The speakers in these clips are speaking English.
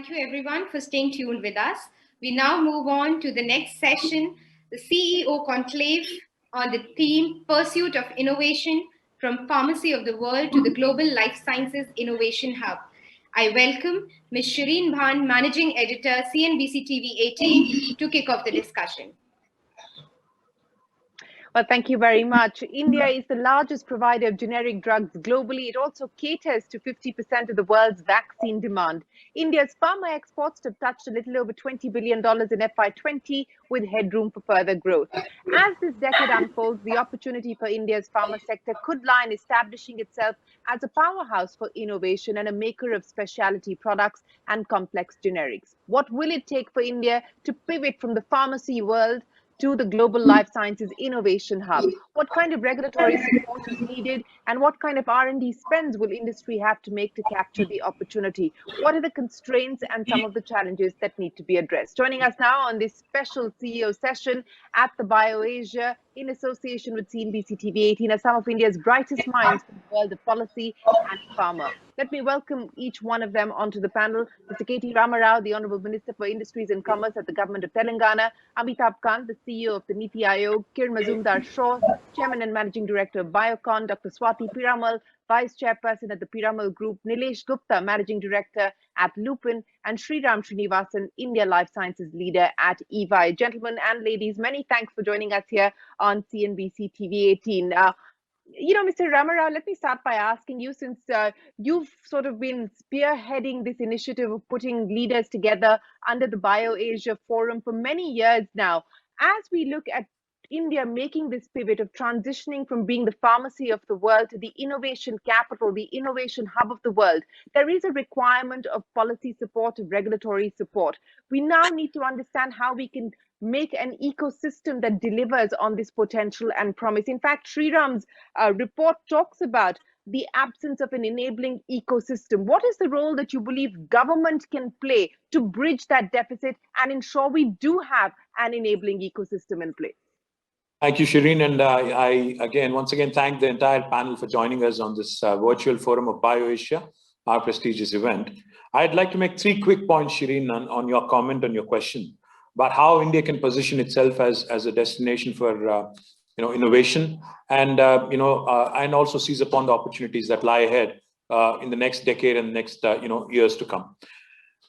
Thank you everyone for staying tuned with us. We now move on to the next session, the CEO Conclave on the theme Pursuit of Innovation from Pharmacy of the World to the Global Life Sciences Innovation Hub. I welcome Ms. Shireen Bhan, Managing Editor, CNBC TV 18, to kick off the discussion. Well, thank you very much. India is the largest provider of generic drugs globally. It also caters to 50% of the world's vaccine demand. India's pharma exports have touched a little over $20 billion in FY20, with headroom for further growth. As this decade unfolds, the opportunity for India's pharma sector could lie in establishing itself as a powerhouse for innovation and a maker of specialty products and complex generics. What will it take for India to pivot from the pharmacy world to the global life sciences innovation hub? What kind of regulatory support is needed, and what kind of R&D spends will industry have to make to capture the opportunity? What are the constraints and some of the challenges that need to be addressed? Joining us now on this special CEO session at the BioAsia in association with CNBC TV 18 are some of India's brightest minds from the world of policy and pharma. Let me welcome each one of them onto the panel. Mr. K.T. Ramarao, the Honorable Minister for Industries and Commerce at the Government of Telangana; Amitabh Kant, the CEO of the Niti Aayog; Kiran Mazumdar-Shaw, Chairman and Managing Director of Biocon; Dr. Swati Piramal, Vice Chairperson at the Piramal Group; Nilesh Gupta, Managing Director at Lupin; and Sriram Srinivasan, India Life Sciences Leader at EY. Gentlemen and ladies, many thanks for joining us here on CNBC TV 18. Mr. Ramarao, let me start by asking you, since you've sort of been spearheading this initiative of putting leaders together under the BioAsia Forum for many years now. As we look at India making this pivot of transitioning from being the pharmacy of the world to the innovation capital, the innovation hub of the world, there is a requirement of policy support, of regulatory support. We now need to understand how we can make an ecosystem that delivers on this potential and promise. In fact, Sriram's report talks about the absence of an enabling ecosystem. What is the role that you believe government can play to bridge that deficit and ensure we do have an enabling ecosystem in place? Thank you, Shireen. And I once again thank the entire panel for joining us on this virtual forum of BioAsia, our prestigious event. I'd like to make three quick points, Shireen, on your comment, on your question about how India can position itself as a destination for innovation, and and also seize upon the opportunities that lie ahead in the next decade and next years to come.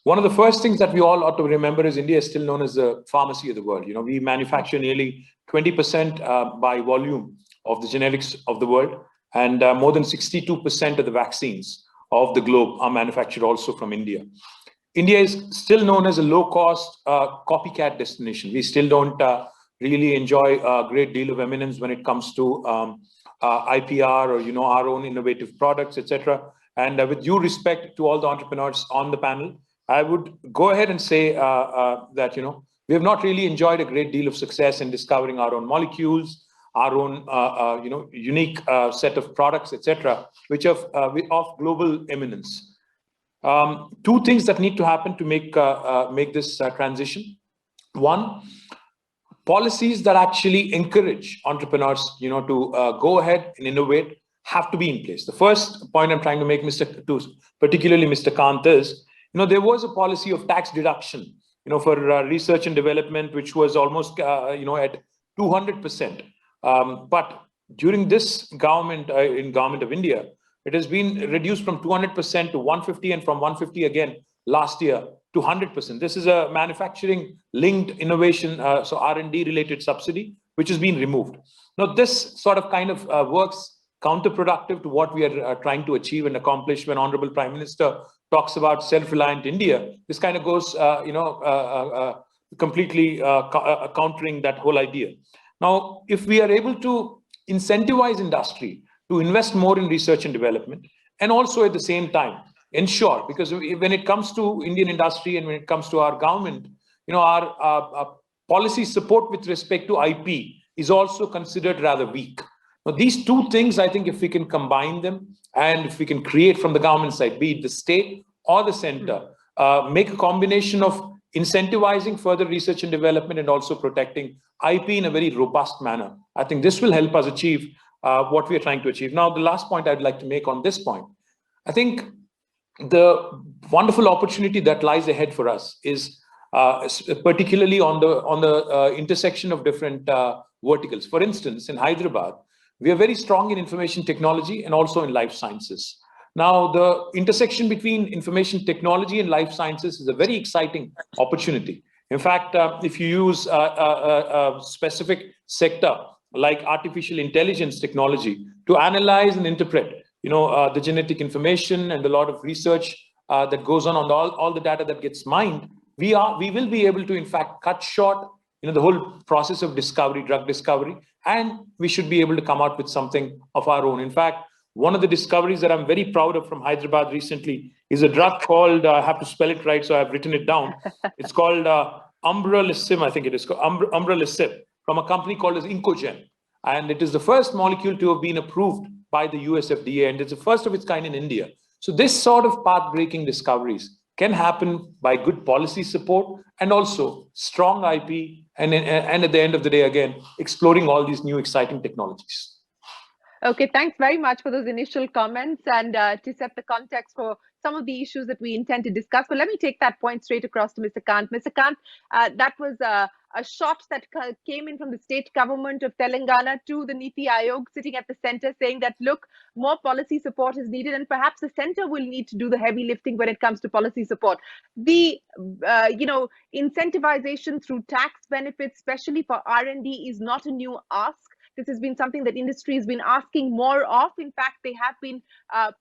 One of the first things that we all ought to remember is India is still known as the pharmacy of the world. We manufacture nearly 20% by volume of the generics of the world, and more than 62% of the vaccines of the globe are manufactured also from India. India is still known as a low-cost copycat destination. We still don't really enjoy a great deal of eminence when it comes to IPR or our own innovative products, etc. And with due respect to all the entrepreneurs on the panel, I would go ahead and say that we have not really enjoyed a great deal of success in discovering our own molecules, our own unique set of products, etc., which are of global eminence. Two things that need to happen to make this transition. One, policies that actually encourage entrepreneurs, to go ahead and innovate have to be in place. The first point I'm trying to make, particularly Mr. Kant, is, there was a policy of tax deduction, for research and development, which was almost, at 200%. But during this government, in Government of India, it has been reduced from 200% to 150, and from 150 again last year to 100%. This is a manufacturing-linked innovation, so R&D related subsidy, which has been removed. Now, this sort of kind of works counterproductive to what we are trying to achieve and accomplish. When Honorable Prime Minister talks about self-reliant India, this kind of goes, completely countering that whole idea. Now, if we are able to incentivize industry to invest more in research and development, and also at the same time ensure, because when it comes to Indian industry and when it comes to our government, our policy support with respect to IP is also considered rather weak. Now, these two things, I think if we can combine them, and if we can create from the government side, be it the state or the center, make a combination of incentivizing further research and development and also protecting IP in a very robust manner, I think this will help us achieve what we are trying to achieve. Now, the last point I'd like to make on this point, I think the wonderful opportunity that lies ahead for us is particularly on the intersection of different verticals. For instance, in Hyderabad, we are very strong in information technology and also in life sciences. Now, the intersection between information technology and life sciences is a very exciting opportunity. In fact, if you use a specific sector like artificial intelligence technology to analyze and interpret, the genetic information and a lot of research that goes on all the data that gets mined, we will be able to, in fact, cut short, the whole process of discovery, drug discovery, and we should be able to come out with something of our own. In fact, one of the discoveries that I'm very proud of from Hyderabad recently is a drug called, I have to spell it right, so I've written it down. It's called umbralisib, I think it is called umbralisib, from a company called as Incogen. And it is the first molecule to have been approved by the US FDA, and it's the first of its kind in India. So this sort of path-breaking discoveries can happen by good policy support and also strong IP, and at the end of the day, again, exploring all these new exciting technologies. Okay, thanks very much for those initial comments and to set the context for some of the issues that we intend to discuss. But let me take that point straight across to Mr. Kant. Mr. Kant, that was a shot that came in from the state government of Telangana to the Niti Aayog sitting at the center saying that, look, more policy support is needed and perhaps the center will need to do the heavy lifting when it comes to policy support. The, incentivization through tax benefits, especially for R&D, is not a new ask. This has been something that industry has been asking more of. In fact, they have been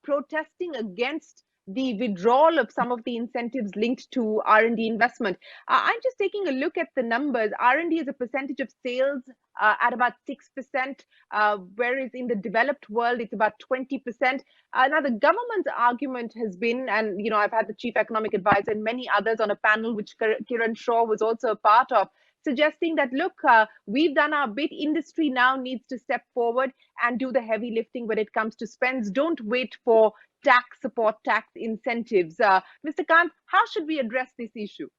protesting against the withdrawal of some of the incentives linked to R&D investment. I'm just taking a look at the numbers. R&D as a percentage of sales at about 6%, whereas in the developed world, it's about 20%. Now, the government's argument has been, and I've had the chief economic advisor and many others on a panel, which Kiran Shaw was also a part of, suggesting that, look, we've done our bit. Industry now needs to step forward and do the heavy lifting when it comes to spends. Don't wait for tax support, tax incentives. Mr. Kant, how should we address this issue?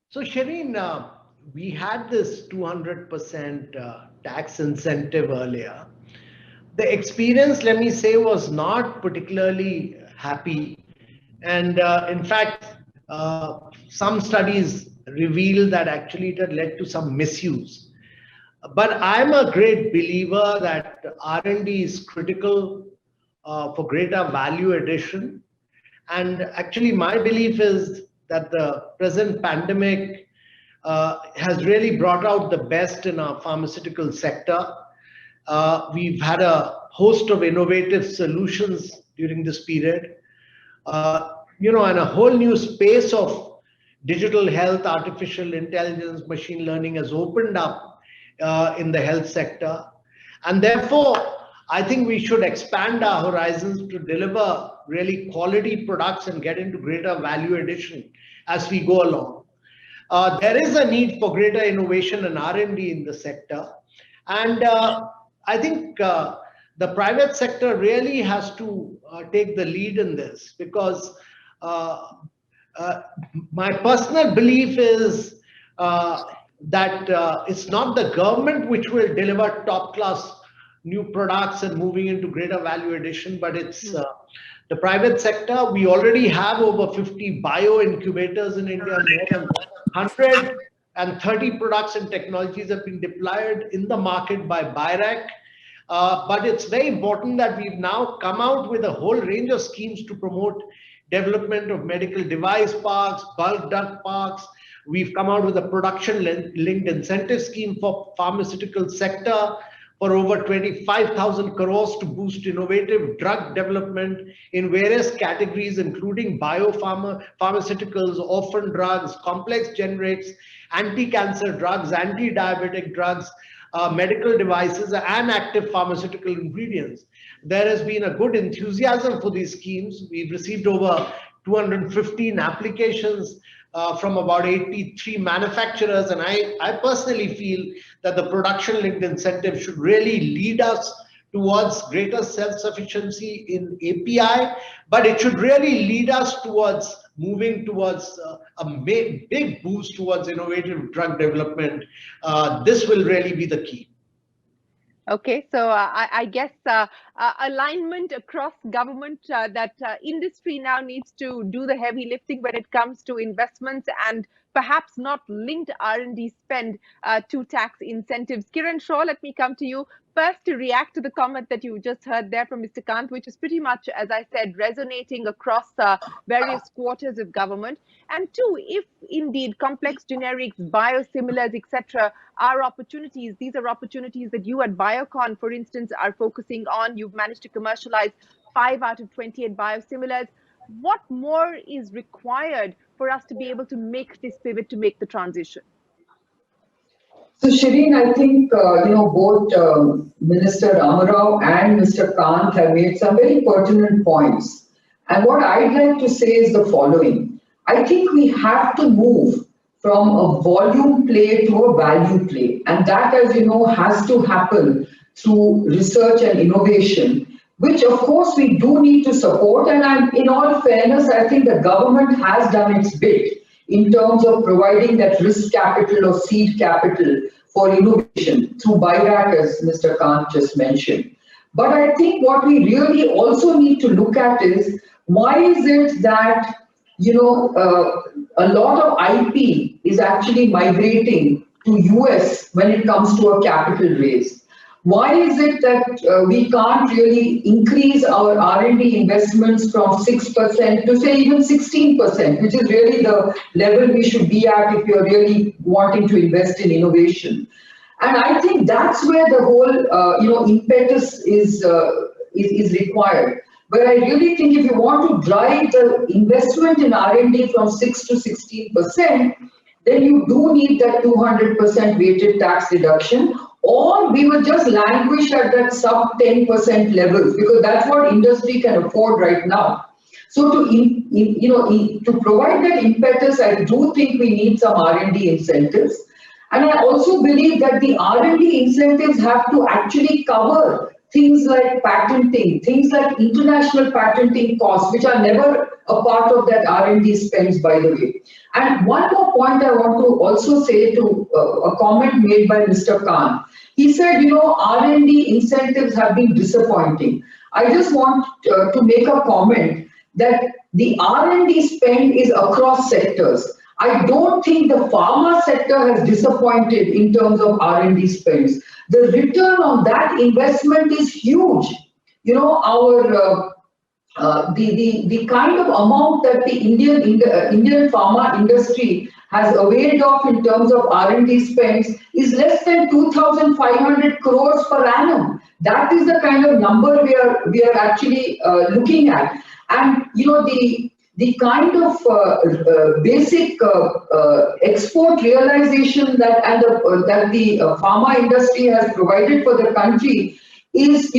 So, Shireen, we had this 200% tax incentive earlier. The experience, let me say, was not particularly happy. And in fact, some studies reveal that actually it had led to some misuse. But I'm a great believer that R&D is critical for greater value addition. And actually, my belief is that the present pandemic has really brought out the best in our pharmaceutical sector. We've had a host of innovative solutions during this period, and a whole new space of digital health, artificial intelligence, machine learning has opened up in the health sector. And therefore, I think we should expand our horizons to deliver really quality products and get into greater value addition as we go along. There is a need for greater innovation and R&D in the sector. And I think the private sector really has to take the lead in this, because my personal belief is that it's not the government which will deliver top-class new products and moving into greater value addition, but it's the private sector. We already have over 50 bio incubators in India. More than 130 products and technologies have been deployed in the market by BIRAC. But it's very important that we've now come out with a whole range of schemes to promote development of medical device parks, bulk drug parks. We've come out with a production-linked incentive scheme for pharmaceutical sector for over 25,000 crores to boost innovative drug development in various categories, including biopharmaceuticals, orphan drugs, complex generics, anti-cancer drugs, anti-diabetic drugs, medical devices, and active pharmaceutical ingredients. There has been a good enthusiasm for these schemes. We've received over 215 applications from about 83 manufacturers. And I personally feel that the production-linked incentive should really lead us towards greater self-sufficiency in API, but it should really lead us towards moving towards a big boost towards innovative drug development. This will really be the key. Okay, so I guess alignment across government that industry now needs to do the heavy lifting when it comes to investments and perhaps not linked R&D spend to tax incentives. Kiran Shaw, let me come to you first to react to the comment that you just heard there from Mr. Kant, which is pretty much, as I said, resonating across various quarters of government. And two, if indeed complex generics, biosimilars, etc., are opportunities. These are opportunities that you at Biocon, for instance, are focusing on. You've managed to commercialize 5 out of 28 biosimilars. What more is required for us to be able to make this pivot, to make the transition? So, Shireen, I think both Minister Ramarao and Mr. Kant have made some very pertinent points. And what I'd like to say is the following. I think we have to move from a volume play to a value play. And that, as you know, has to happen through research and innovation, which of course we do need to support. And in all fairness, I think the government has done its bit in terms of providing that risk capital or seed capital for innovation through buyback, as Mr. Kant just mentioned. But I think what we really also need to look at is why is it that a lot of IP is actually migrating to US when it comes to a capital raise? Why is it that we can't really increase our R&D investments from 6% to say even 16%, which is really the level we should be at if you're really wanting to invest in innovation? And I think that's where the whole impetus is required. But I really think if you want to drive the investment in R&D from 6 to 16%, then you do need that 200% weighted tax reduction, or we will just languish at that sub 10% levels, because that's what industry can afford right now. So to provide that impetus, I do think we need some R&D incentives. And I also believe that the R&D incentives have to actually cover things like patenting, things like international patenting costs, which are never a part of that R&D spends, by the way. And one more point I want to also say to a comment made by Mr. Khan. He said, R&D incentives have been disappointing. I just want to make a comment that the R&D spend is across sectors. I don't think the pharma sector has disappointed in terms of R&D spends. The return on that investment is huge. Our the kind of amount that the Indian pharma industry has availed of in terms of R&D spends is less than 2,500 crores per annum. That is the kind of number we are actually looking at. And the kind of basic export realization that the pharma industry has provided for the country is,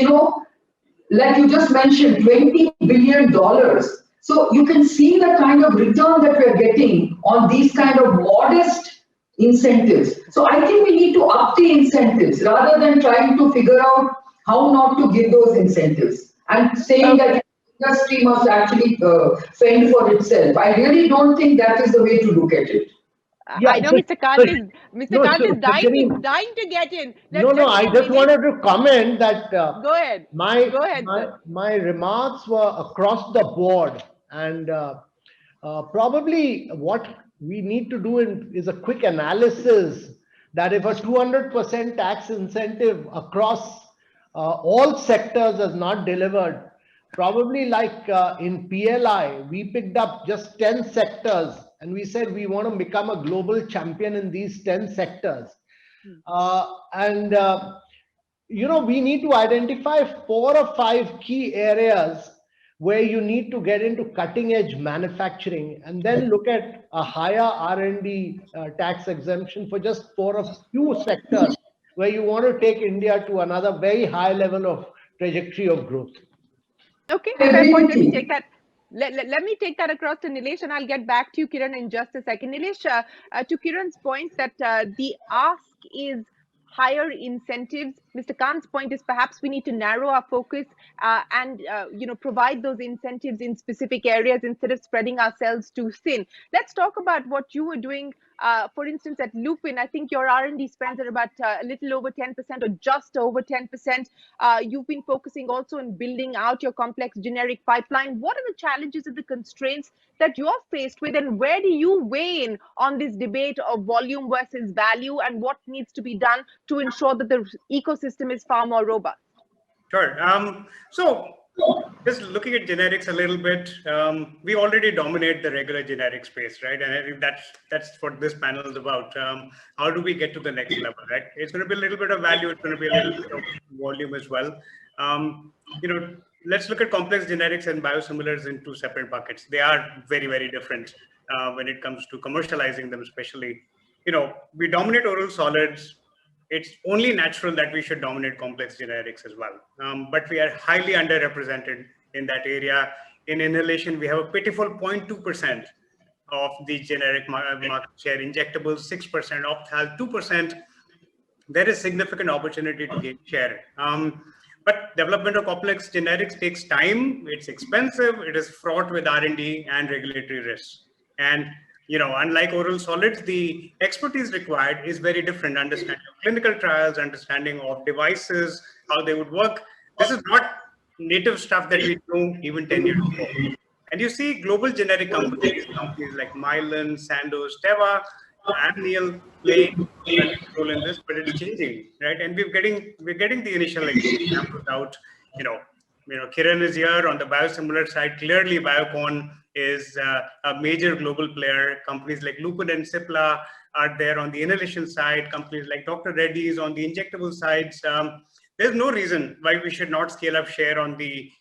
like you just mentioned, $20 billion. So you can see the kind of return that we're getting on these kind of modest incentives. So I think we need to up the incentives rather than trying to figure out how not to give those incentives and saying that industry must actually fend for itself. I really don't think that is the way to look at it. Yeah, I know Mr. Kant is dying to get in. I just wanted to comment that go ahead. My remarks were across the board, and probably what we need to do is a quick analysis that if a 200% tax incentive across all sectors is not delivered, probably like in PLI, we picked up just 10 sectors and we said we want to become a global champion in these 10 sectors. We need to identify 4 or 5 key areas where you need to get into cutting edge manufacturing and then look at a higher R&D tax exemption for just 4 or few sectors where you want to take India to another very high level of trajectory of growth. Okay, fair point. Let me take that. Let me take that across to Nilesh, and I'll get back to you, Kiran, in just a second. Nilesh, to Kiran's point that the ask is higher incentives Mr. Khan's point is perhaps we need to narrow our focus and provide those incentives in specific areas instead of spreading ourselves too thin. Let's talk about what you were doing. For instance, at Lupin, I think your R&D spends are about a little over 10% or just over 10%. You've been focusing also on building out your complex generic pipeline. What are the challenges and the constraints that you're faced with, and where do you weigh in on this debate of volume versus value, and what needs to be done to ensure that the ecosystem is far more robust? Sure. So just looking at generics a little bit, we already dominate the regular generic space, right? And I think that's what this panel is about. How do we get to the next level, right? It's going to be a little bit of value. It's going to be a little bit of volume as well. Let's look at complex generics and biosimilars in two separate buckets. They are very, very different when it comes to commercializing them, especially. We dominate oral solids. It's only natural that we should dominate complex generics as well. But we are highly underrepresented in that area. In inhalation, we have a pitiful 0.2% of the generic market share, injectables 6%, opthal 2%. There is significant opportunity to gain share. But development of complex generics takes time, it's expensive, it is fraught with R&D and regulatory risks. And unlike oral solids, the expertise required is very different. Understanding of clinical trials, understanding of devices, how they would work. This is not native stuff that we knew even 10 years ago. And you see global generic companies like Mylan, Sandoz, Teva, Amneal playing a role in this, but it's changing, right? And we're getting the initial examples out. Kiran is here on the biosimilar side. Clearly, Biocon is a major global player. Companies like Lupin and Cipla are there on the inhalation side. Companies like Dr. Reddy's on the injectable sides. There's no reason why we should not scale up share on the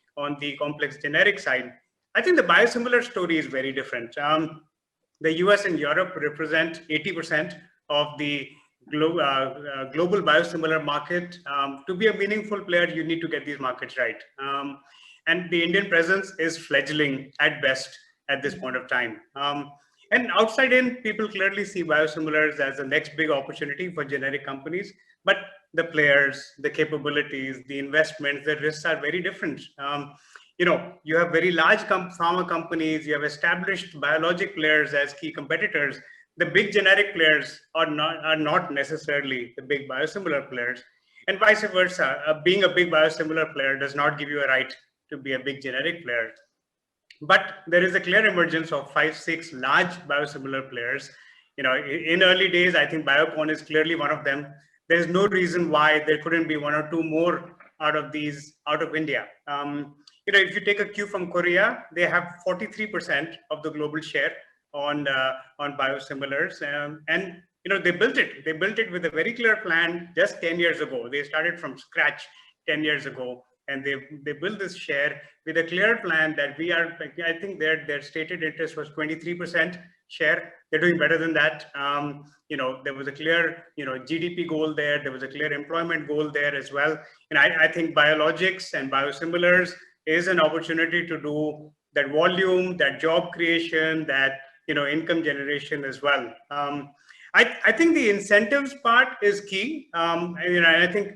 complex generic side. I think the biosimilar story is very different. The US and Europe represent 80% of the global biosimilar market. To be a meaningful player, you need to get these markets right. And the Indian presence is fledgling at best at this point of time. And outside in, people clearly see biosimilars as the next big opportunity for generic companies. But the players, the capabilities, the investments, the risks are very different. You have very large pharma companies, you have established biologic players as key competitors. The big generic players are not necessarily the big biosimilar players, and vice versa. Being a big biosimilar player does not give you a right to be a big generic player. But there is a clear emergence of 5-6 large biosimilar players. In early days, I think Biocon is clearly one of them. There's no reason why there couldn't be one or two more out of India. If you take a cue from Korea, they have 43% of the global share on biosimilars, and they built it. They built it with a very clear plan just 10 years ago. They started from scratch 10 years ago, and they built this share with a clear plan that I think their stated interest was 23% share. They're doing better than that. There was a clear GDP goal there. There was a clear employment goal there as well. And I think biologics and biosimilars is an opportunity to do that volume, that job creation, that income generation as well. I think the incentives part is key. I think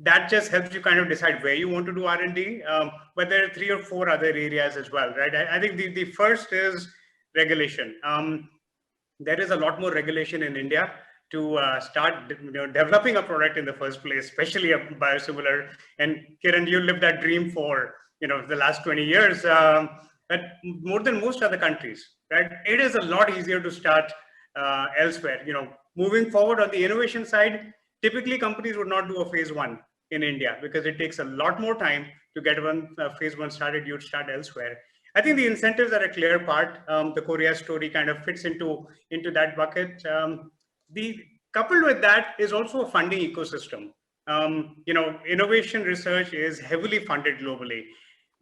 that just helps you kind of decide where you want to do R&D. But there are 3 or 4 other areas as well, right? I think the first is regulation. There is a lot more regulation in India to start developing a product in the first place, especially a biosimilar. And Kiran, you lived that dream for the last 20 years, but more than most other countries, right? It is a lot easier to start elsewhere. Moving forward on the innovation side, typically companies would not do a phase 1 in India because it takes a lot more time to get phase 1 started. You'd start elsewhere. I think the incentives are a clear part. The Korea story kind of fits into that bucket. Coupled with that is also a funding ecosystem. Innovation research is heavily funded globally.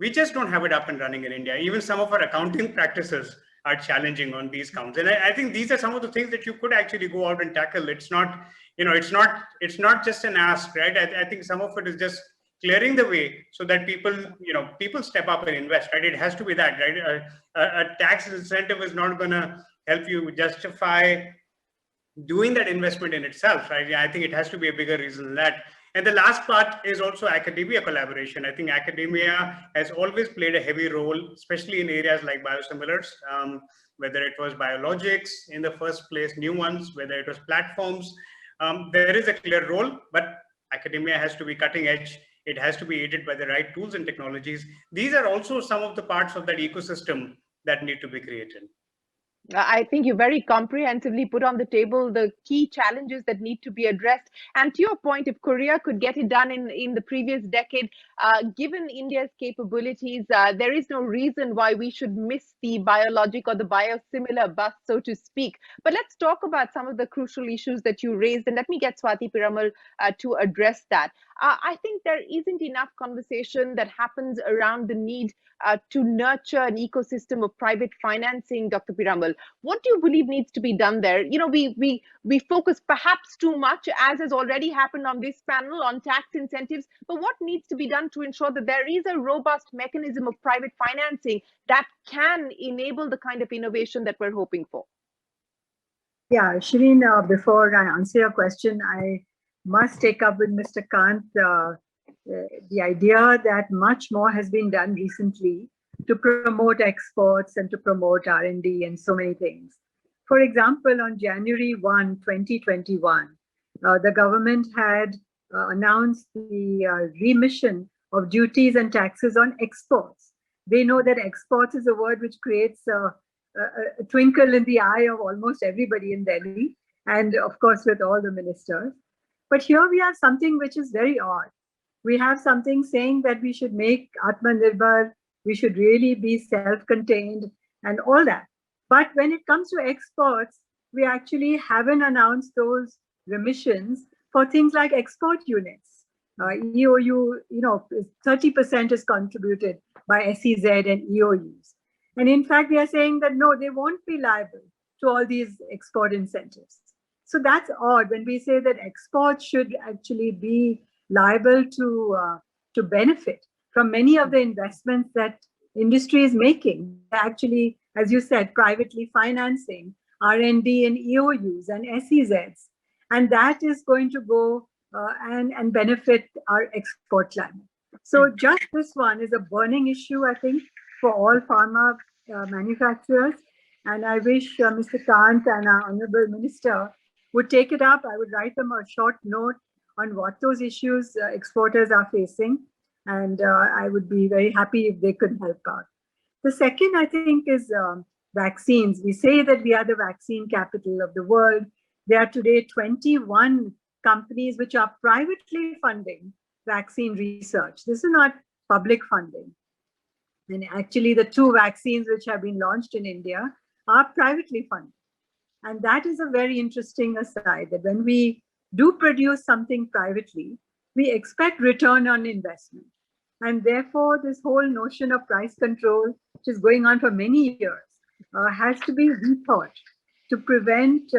We just don't have it up and running in India. Even some of our accounting practices are challenging on these counts. And I think these are some of the things that you could actually go out and tackle. It's not just an ask, right? I think some of it is just clearing the way so that people step up and invest, right? It has to be that, right? A tax incentive is not going to help you justify doing that investment in itself, right? I think it has to be a bigger reason than that. And the last part is also academia collaboration. I think academia has always played a heavy role, especially in areas like biosimilars, whether it was biologics in the first place, new ones, whether it was platforms. There is a clear role, but academia has to be cutting edge. It has to be aided by the right tools and technologies. These are also some of the parts of that ecosystem that need to be created. I think you very comprehensively put on the table the key challenges that need to be addressed. And to your point, if Korea could get it done in the previous decade, given India's capabilities, there is no reason why we should miss the biologic or the biosimilar bus, so to speak. But let's talk about some of the crucial issues that you raised. And let me get Swati Piramal to address that. I think there isn't enough conversation that happens around the need to nurture an ecosystem of private financing, Dr. Piramal. What do you believe needs to be done there? You know, we focus perhaps too much, as has already happened on this panel, on tax incentives. But what needs to be done to ensure that there is a robust mechanism of private financing that can enable the kind of innovation that we're hoping for? Yeah, Shireen, before I answer your question, I must take up with Mr. Kant the idea that much more has been done recently to promote exports and to promote R&D and so many things. For example, on January 1, 2021, the government had announced the remission of duties and taxes on exports. They know that exports is a word which creates a twinkle in the eye of almost everybody in Delhi, and of course with all the ministers. But here we have something which is very odd. We have something saying that we should make Atmanirbhar, we should really be self-contained and all that. But when it comes to exports, we actually haven't announced those remissions for things like export units. EOU, 30% is contributed by SEZ and EOUs. And in fact, we are saying that no, they won't be liable to all these export incentives. So that's odd when we say that exports should actually be liable to benefit from many of the investments that industry is making. Actually, as you said, privately financing R&D and EOUs and SEZs. And that is going to go and benefit our export climate. So just this one is a burning issue, I think, for all pharma manufacturers. And I wish Mr. Kant and our Honorable Minister would take it up. I would write them a short note on what those issues exporters are facing. And I would be very happy if they could help out. The second, I think, is vaccines. We say that we are the vaccine capital of the world. There are today 21 companies which are privately funding vaccine research. This is not public funding. And actually, the 2 vaccines which have been launched in India are privately funded. And that is a very interesting aside, that when we do produce something privately, we expect return on investment. And therefore, this whole notion of price control, which is going on for many years, has to be rethought to prevent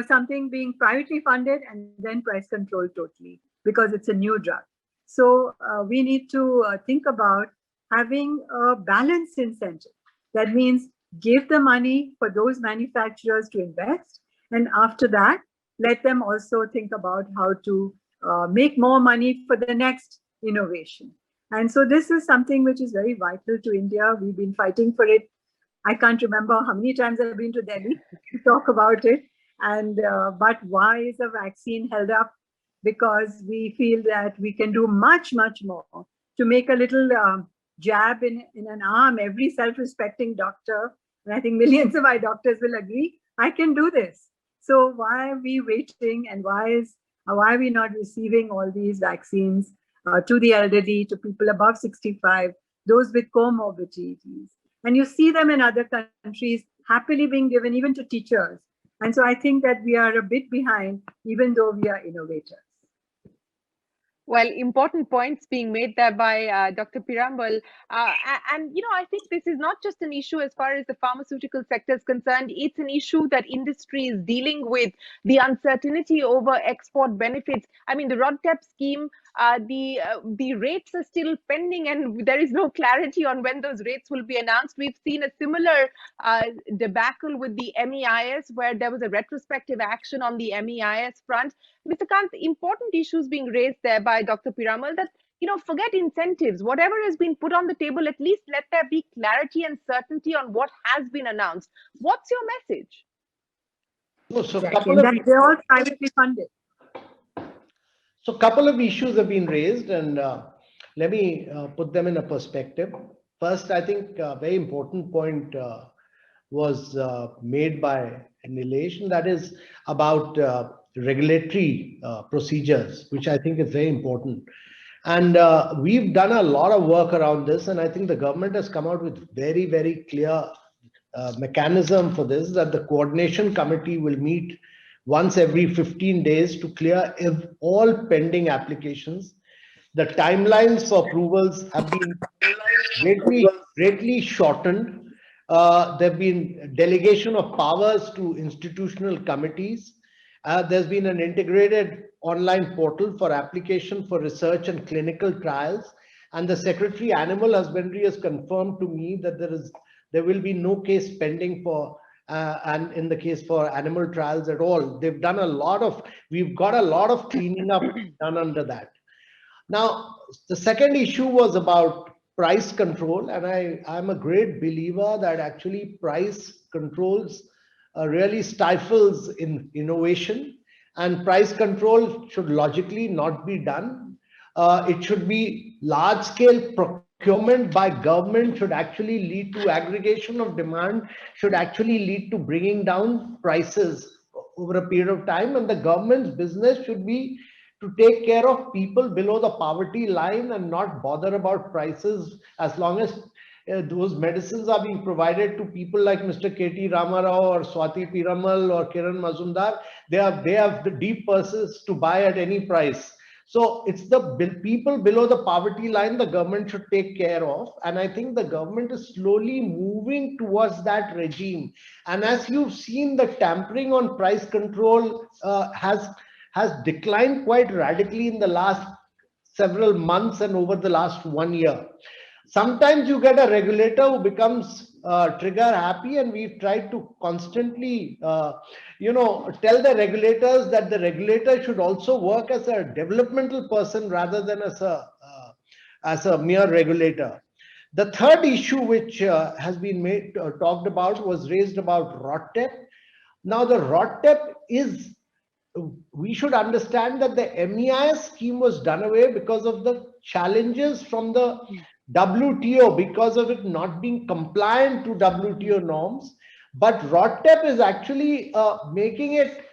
something being privately funded and then price controlled totally, because it's a new drug. So we need to think about having a balanced incentive. That means give the money for those manufacturers to invest, and after that, let them also think about how to make more money for the next innovation. And so this is something which is very vital to India. We've been fighting for it. I can't remember how many times I've been to Delhi to talk about it. And but why is a vaccine held up? Because we feel that we can do much, much more to make a little jab in an arm. Every self-respecting doctor, and I think millions of my doctors will agree, I can do this. So why are we waiting, and why are we not receiving all these vaccines to the elderly, to people above 65, those with comorbidities? And you see them in other countries happily being given even to teachers. And so I think that we are a bit behind, even though we are innovators. Well, important points being made there by Dr. Piramal. And, I think this is not just an issue as far as the pharmaceutical sector is concerned. It's an issue that industry is dealing with, the uncertainty over export benefits. I mean, the RODTEP scheme The rates are still pending, and there is no clarity on when those rates will be announced. We've seen a similar debacle with the MEIS, where there was a retrospective action on the MEIS front. Mr. Kant, important issues being raised there by Dr. Piramal, that forget incentives. Whatever has been put on the table, at least let there be clarity and certainty on what has been announced. What's your message? No, so Exactly. And that they're all privately funded. So a couple of issues have been raised, and let me put them in a perspective. First, I think a very important point was made by Nilesh, and that is about regulatory procedures, which I think is very important. And we've done a lot of work around this, and I think the government has come out with very, very clear mechanism for this, that the coordination committee will meet once every 15 days to clear all pending applications. The timelines for approvals have been greatly shortened. There have been delegation of powers to institutional committees. There's been an integrated online portal for application for research and clinical trials. And the Secretary Animal Husbandry has confirmed to me that there will be no case pending for and in the case for animal trials at all. We've got a lot of cleaning up done under that. Now, the second issue was about price control, and I'm a great believer that actually price controls really stifles in innovation, and price control should logically not be done. It should be large-scale procurement by government should actually lead to aggregation of demand, should actually lead to bringing down prices over a period of time, and the government's business should be to take care of people below the poverty line and not bother about prices, as long as those medicines are being provided to people like Mr. K.T. Ramarao or Swati Piramal or Kiran Mazumdar. They have the deep purses to buy at any price. So it's the people below the poverty line the government should take care of. And I think the government is slowly moving towards that regime. And as you've seen, the tampering on price control has declined quite radically in the last several months and over the last 1 year. Sometimes you get a regulator who becomes trigger happy, and we've tried to constantly, tell the regulators that the regulator should also work as a developmental person rather than as a mere regulator. The third issue which has been talked about was raised about ROTTEP. Now the ROTTEP is, we should understand that the MEIS scheme was done away because of the challenges from the WTO, because of it not being compliant to WTO norms. But ROTTEP is actually making it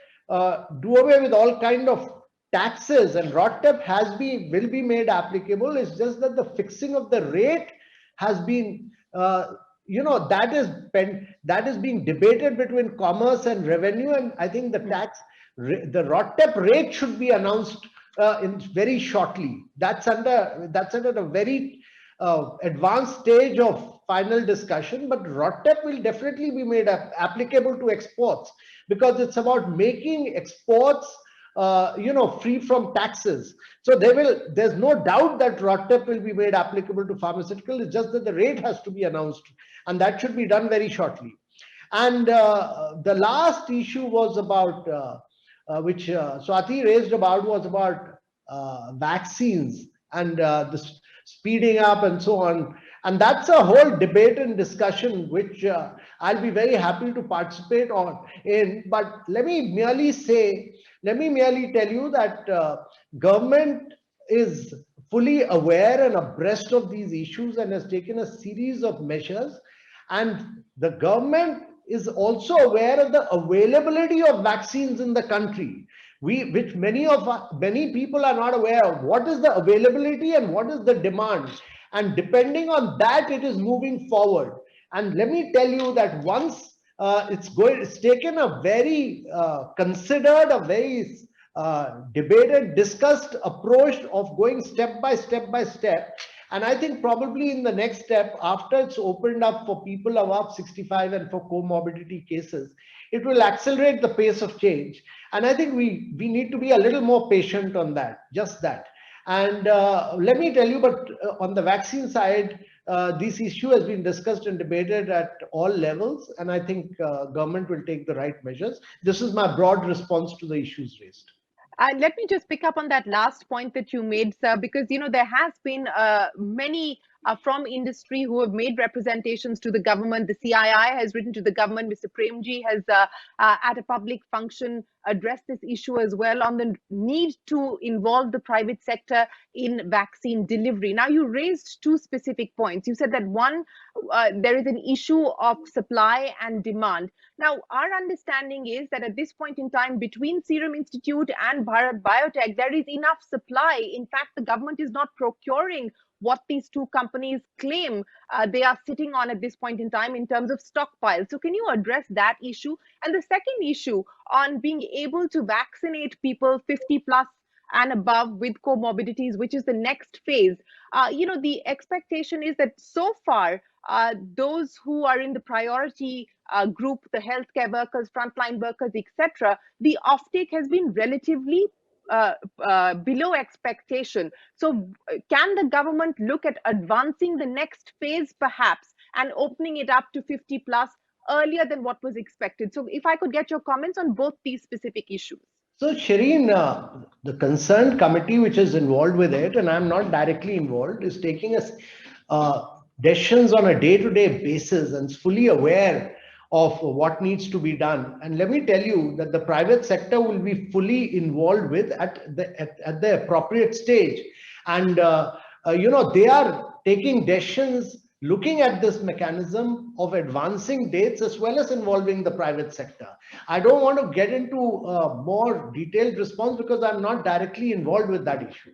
do away with all kind of taxes, and ROTTEP will be made applicable. It's just that the fixing of the rate has been that is being debated between commerce and revenue, and I think the ROTTEP rate should be announced in very shortly. That's under a very advanced stage of final discussion, but ROTTEP will definitely be made applicable to exports, because it's about making exports free from taxes. So there's no doubt that ROTTEP will be made applicable to pharmaceutical. It's just that the rate has to be announced, and that should be done very shortly. And the last issue was about which Swati raised about, was about vaccines and the speeding up and so on. And that's a whole debate and discussion which I'll be very happy to participate in. But let me merely tell you that government is fully aware and abreast of these issues and has taken a series of measures. And the government is also aware of the availability of vaccines in the country, which many people are not aware of. What is the availability and what is the demand? And depending on that, it is moving forward. And let me tell you that once it's taken a very considered, a very debated, discussed approach of going step by step. And I think probably in the next step, after it's opened up for people above 65 and for comorbidity cases, it will accelerate the pace of change. And I think we need to be a little more patient on that, just that. And let me tell you, but on the vaccine side, this issue has been discussed and debated at all levels, and I think government will take the right measures. This is my broad response to the issues raised. And let me just pick up on that last point that you made, sir, because there has been many from industry who have made representations to the government. The CII has written to the government. Mr. Premji has, at a public function, addressed this issue as well on the need to involve the private sector in vaccine delivery. Now, you raised two specific points. You said that one, there is an issue of supply and demand. Now, our understanding is that at this point in time, between Serum Institute and Bharat Biotech, there is enough supply. In fact, the government is not procuring what these two companies claim they are sitting on at this point in time in terms of stockpile. So can you address that issue? And the second issue on being able to vaccinate people 50 plus and above with comorbidities, which is the next phase. The expectation is that so far, those who are in the priority group, the healthcare workers, frontline workers, etc., the offtake has been relatively below expectation. So can the government look at advancing the next phase perhaps and opening it up to 50 plus earlier than what was expected? So if I could get your comments on both these specific issues. So, Shireen, the concerned committee which is involved with it, and I'm not directly involved, is taking decisions on a day-to-day basis and is fully aware of what needs to be done. And let me tell you that the private sector will be fully involved with at the appropriate stage. And they are taking decisions looking at this mechanism of advancing dates as well as involving the private sector. I don't want to get into more detailed response because I'm not directly involved with that issue.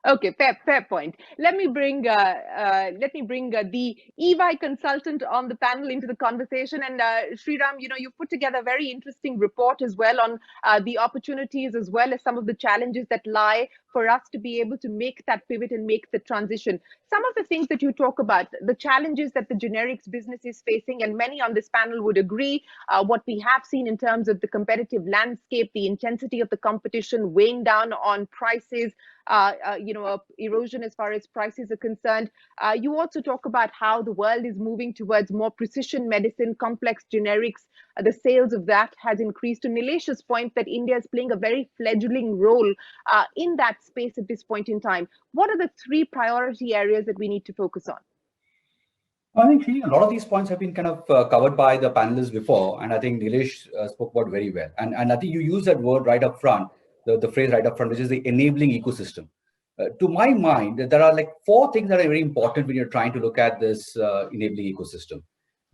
Okay, fair point. Let me bring the EY consultant on the panel into the conversation. And Sriram, you put together a very interesting report as well on the opportunities as well as some of the challenges that lie for us to be able to make that pivot and make the transition. Some of the things that you talk about, the challenges that the generics business is facing, and many on this panel would agree, what we have seen in terms of the competitive landscape, the intensity of the competition weighing down on prices, erosion as far as prices are concerned. You also talk about how the world is moving towards more precision medicine, complex generics. The sales of that has increased. To Nilesh's point that India is playing a very fledgling role in that space at this point in time. What are the three priority areas that we need to focus on? I think really a lot of these points have been kind of covered by the panelists before, and I think Nilesh spoke about very well. And I think you use that word right up front, the phrase right up front, which is the enabling ecosystem. To my mind, there are like four things that are very important when you're trying to look at this enabling ecosystem.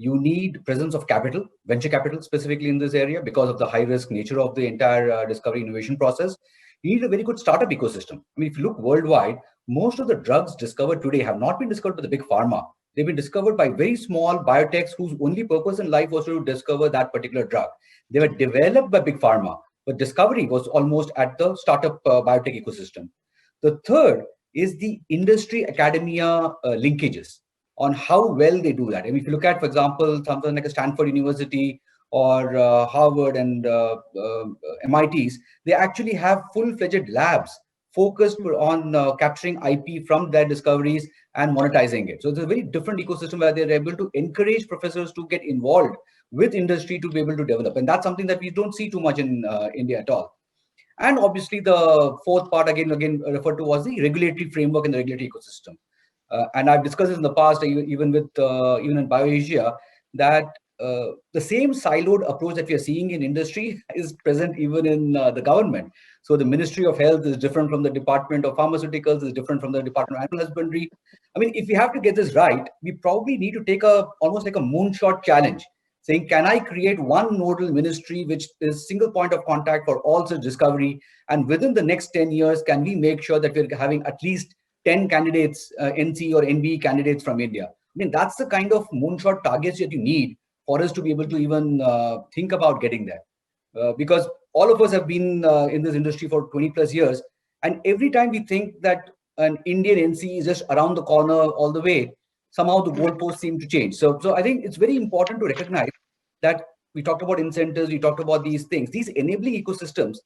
You need presence of capital, venture capital specifically in this area because of the high risk nature of the entire discovery innovation process. You need a very good startup ecosystem. I mean, if you look worldwide, most of the drugs discovered today have not been discovered by the big pharma. They've been discovered by very small biotechs whose only purpose in life was to discover that particular drug. They were developed by big pharma, but discovery was almost at the startup biotech ecosystem. The third is the industry academia linkages on how well they do that. I mean, if you look at, for example, something like a Stanford University or Harvard and MITs, they actually have full-fledged labs focused on capturing IP from their discoveries and monetizing it. So it's a very different ecosystem where they're able to encourage professors to get involved with industry to be able to develop. And that's something that we don't see too much in India at all. And obviously the fourth part again referred to was the regulatory framework and the regulatory ecosystem. And I've discussed this in the past, even in BioAsia, that the same siloed approach that we are seeing in industry is present even in the government. So the Ministry of Health is different from the Department of Pharmaceuticals, is different from the Department of Animal Husbandry. I mean, if we have to get this right, we probably need to take almost like a moonshot challenge, saying, can I create one nodal ministry which is single point of contact for all such discovery? And within the next 10 years, can we make sure that we're having at least 10 candidates, NC or NB candidates from India? I mean, that's the kind of moonshot targets that you need for us to be able to even think about getting there. Because all of us have been in this industry for 20 plus years. And every time we think that an Indian NC is just around the corner all the way, somehow the goalposts seem to change. So I think it's very important to recognize that we talked about incentives, we talked about these things, these enabling ecosystems.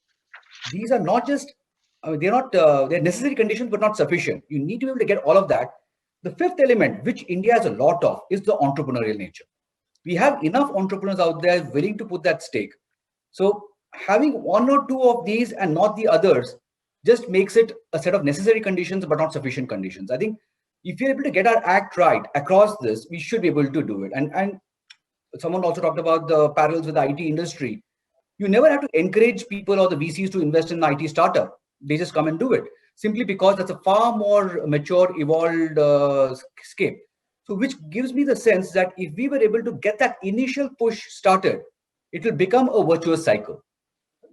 These are not just they're necessary conditions, but not sufficient. You need to be able to get all of that. The fifth element, which India has a lot of, is the entrepreneurial nature. We have enough entrepreneurs out there willing to put that stake. So having one or two of these and not the others just makes it a set of necessary conditions, but not sufficient conditions. I think if you're able to get our act right across this, we should be able to do it. And someone also talked about the parallels with the IT industry. You never have to encourage people or the VCs to invest in an IT startup. They just come and do it simply because that's a far more mature, evolved scape. So which gives me the sense that if we were able to get that initial push started, it will become a virtuous cycle.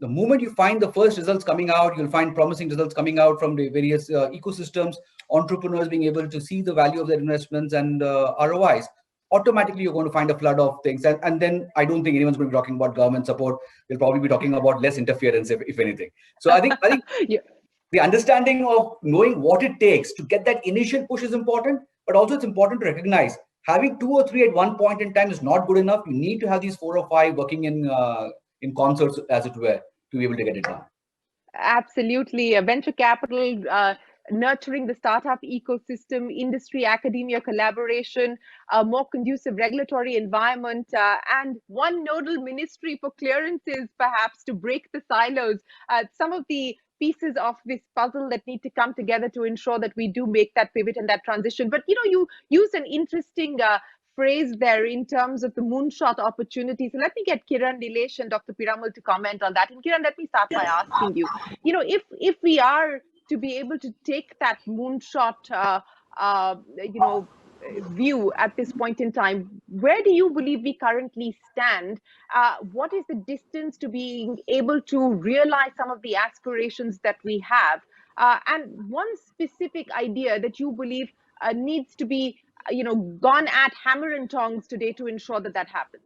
The moment you find the first results coming out, you'll find promising results coming out from the various ecosystems, entrepreneurs being able to see the value of their investments and ROIs. Automatically, you're going to find a flood of things. And then I don't think anyone's going to be talking about government support. They'll probably be talking about less interference, if anything. So I think Yeah. the understanding of knowing what it takes to get that initial push is important, but also it's important to recognize having 2 or 3 at one point in time is not good enough. You need to have these 4 or 5 working in concerts, as it were, to be able to get it done. Absolutely. Venture capital, nurturing the startup ecosystem, industry, academia collaboration, a more conducive regulatory environment, and one nodal ministry for clearances, perhaps, to break the silos. Some of the pieces of this puzzle that need to come together to ensure that we do make that pivot and that transition. But, you use an interesting phrase there in terms of the moonshot opportunities. So let me get Kiran, Nilesh, and Dr. Piramal to comment on that. And Kiran, let me start by asking you, if we are to be able to take that moonshot, view at this point in time, where do you believe we currently stand? What is the distance to being able to realize some of the aspirations that we have? And one specific idea that you believe needs to be gone at hammer and tongs today to ensure that that happens?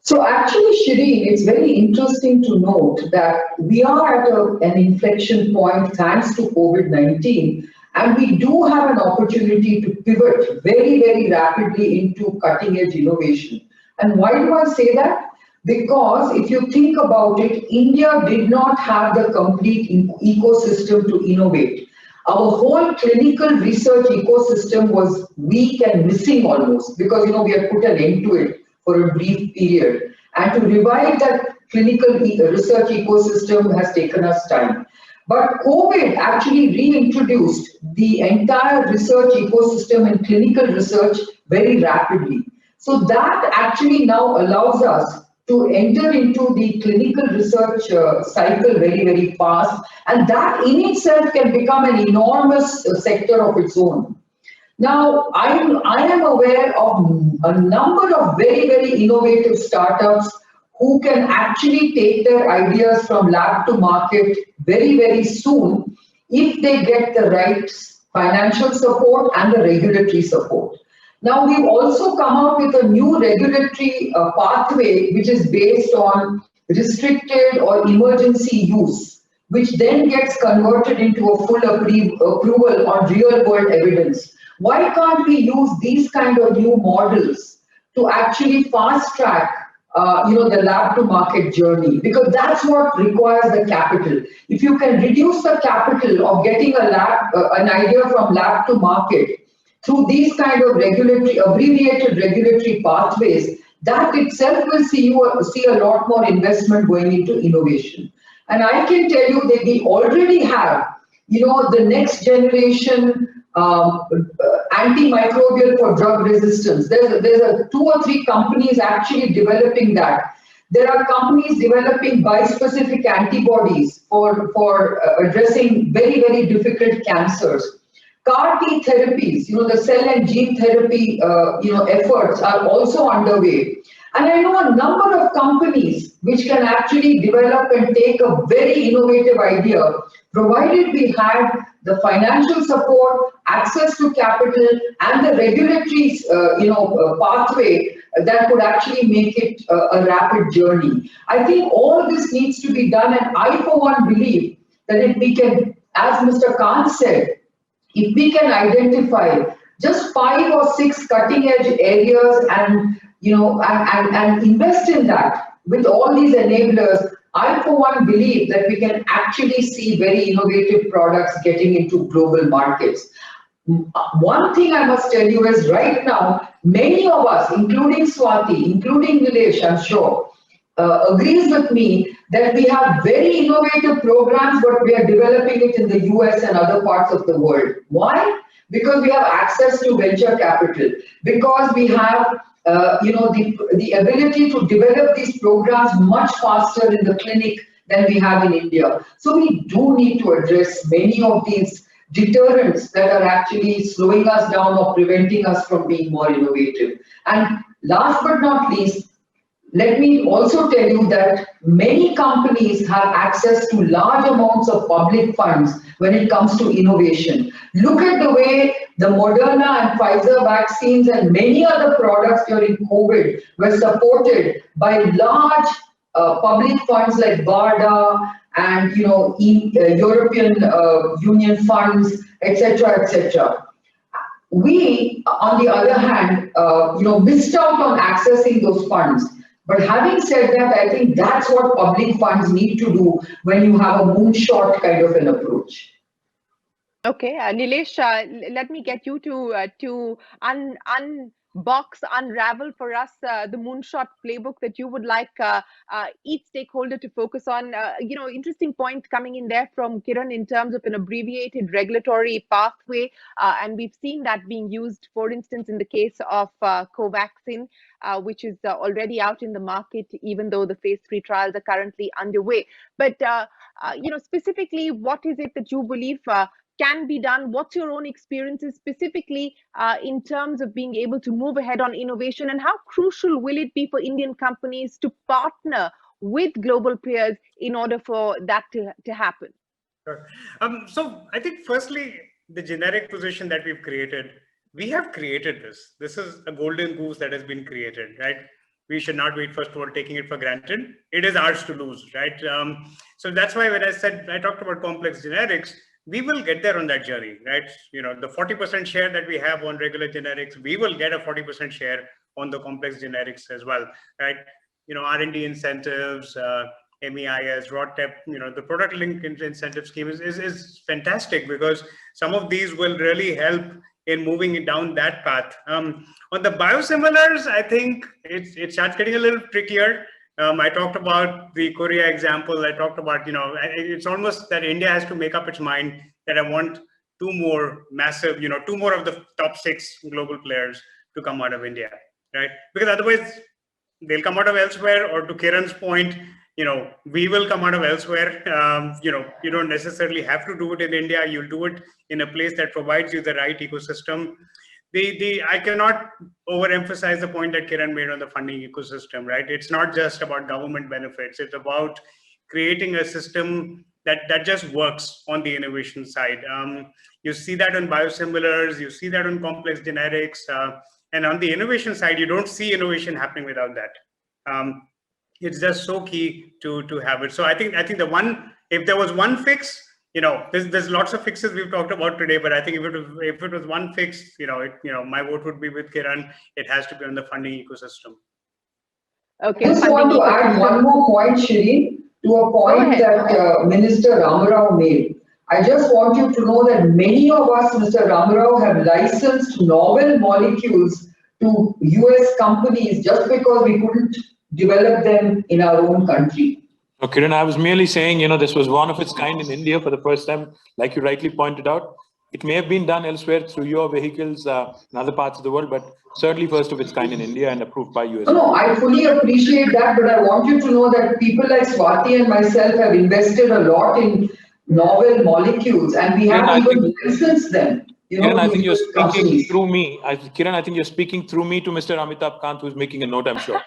So actually, Shireen, it's very interesting to note that we are at an inflection point thanks to COVID-19, and we do have an opportunity to pivot very, very rapidly into cutting-edge innovation. And why do I say that? Because if you think about it, India did not have the complete ecosystem to innovate. Our whole clinical research ecosystem was weak and missing almost because, we had put an end to it for a brief period. And to revive that clinical research ecosystem has taken us time. But COVID actually reintroduced the entire research ecosystem and clinical research very rapidly. So that actually now allows us to enter into the clinical research cycle very, very fast. And that in itself can become an enormous sector of its own. Now, I am aware of a number of very, very innovative startups who can actually take their ideas from lab to market very, very soon if they get the right financial support and the regulatory support. Now, we've also come up with a new regulatory pathway which is based on restricted or emergency use, which then gets converted into a full approval on real-world evidence. Why can't we use these kind of new models to actually fast-track the lab to market journey? Because that's what requires the capital. If you can reduce the capital of getting an idea from lab to market through these kind of abbreviated regulatory pathways, that itself will see a lot more investment going into innovation. And I can tell you that we already have, the next generation antimicrobial for drug resistance. There's 2 or 3 companies actually developing that. There are companies developing bispecific antibodies for addressing very, very difficult cancers. CAR T therapies, the cell and gene therapy, efforts are also underway. And I know a number of companies which can actually develop and take a very innovative idea, provided we had the financial support, access to capital, and the regulatory, pathway that could actually make it a rapid journey. I think all this needs to be done, and I, for one, believe that if we can, as Mr. Khan said, if we can identify just 5 or 6 cutting-edge areas and invest in that with all these enablers, I for one believe that we can actually see very innovative products getting into global markets. One thing I must tell you is right now, many of us, including Swati, including Nilesh, I'm sure, agrees with me that we have very innovative programs, but we are developing it in the US and other parts of the world. Why? Because we have access to venture capital, because we have the ability to develop these programs much faster in the clinic than we have in India. So we do need to address many of these deterrents that are actually slowing us down or preventing us from being more innovative. And last but not least, let me also tell you that many companies have access to large amounts of public funds when it comes to innovation. Look at the way the Moderna and Pfizer vaccines and many other products during COVID were supported by large public funds like BARDA and European Union funds, etc., etc. We, on the other hand, missed out on accessing those funds. But having said that, I think that's what public funds need to do when you have a moonshot kind of an approach. Okay, Nilesh, let me get you to unbox, unravel for us the moonshot playbook that you would like each stakeholder to focus on. Interesting point coming in there from Kiran in terms of an abbreviated regulatory pathway, and we've seen that being used, for instance, in the case of Covaxin, which is already out in the market, even though the phase 3 trials are currently underway. But specifically, what is it that you believe can be done? What's your own experiences specifically in terms of being able to move ahead on innovation, and how crucial will it be for Indian companies to partner with global peers in order for that to happen? Sure. So I think firstly, the generic position that we've created, we have created this. This is a golden goose that has been created, right? We should not wait, first of all, taking it for granted. It is ours to lose, right? So that's why when I talked about complex generics, we will get there on that journey, right? The 40% share that we have on regular generics, we will get a 40% share on the complex generics as well, right? R&D incentives, MEIS, RODTEP, the product linked incentive scheme is fantastic, because some of these will really help in moving it down that path. On the biosimilars, I think it starts getting a little trickier. I talked about the Korea example. I talked about, it's almost that India has to make up its mind that I want two more of the top 6 global players to come out of India, right? Because otherwise they'll come out of elsewhere, or to Kiran's point, we will come out of elsewhere. You don't necessarily have to do it in India. You'll do it in a place that provides you the right ecosystem. I cannot overemphasize the point that Kiran made on the funding ecosystem, right? It's not just about government benefits. It's about creating a system that just works on the innovation side. You see that on biosimilars, you see that on complex generics, and on the innovation side, you don't see innovation happening without that. It's just so key to have it. So I think if there was one fix, there's lots of fixes we've talked about today, but I think if it was one fix, my vote would be with Kiran. It has to be on the funding ecosystem. Okay. I just want to add one more point, Shireen, to a point that Minister Ramarao made. I just want you to know that many of us, Mr. Ramarao, have licensed novel molecules to US companies just because we couldn't develop them in our own country. No, Kiran, I was merely saying, this was one of its kind in India for the first time, like you rightly pointed out. It may have been done elsewhere through your vehicles in other parts of the world, but certainly first of its kind in India and approved by US. No, I fully appreciate that, but I want you to know that people like Swati and myself have invested a lot in novel molecules, and we have even licensed them. Kiran, I think you're speaking through me. Kiran, I think you're speaking through me to Mr. Amitabh Kant, who's making a note, I'm sure.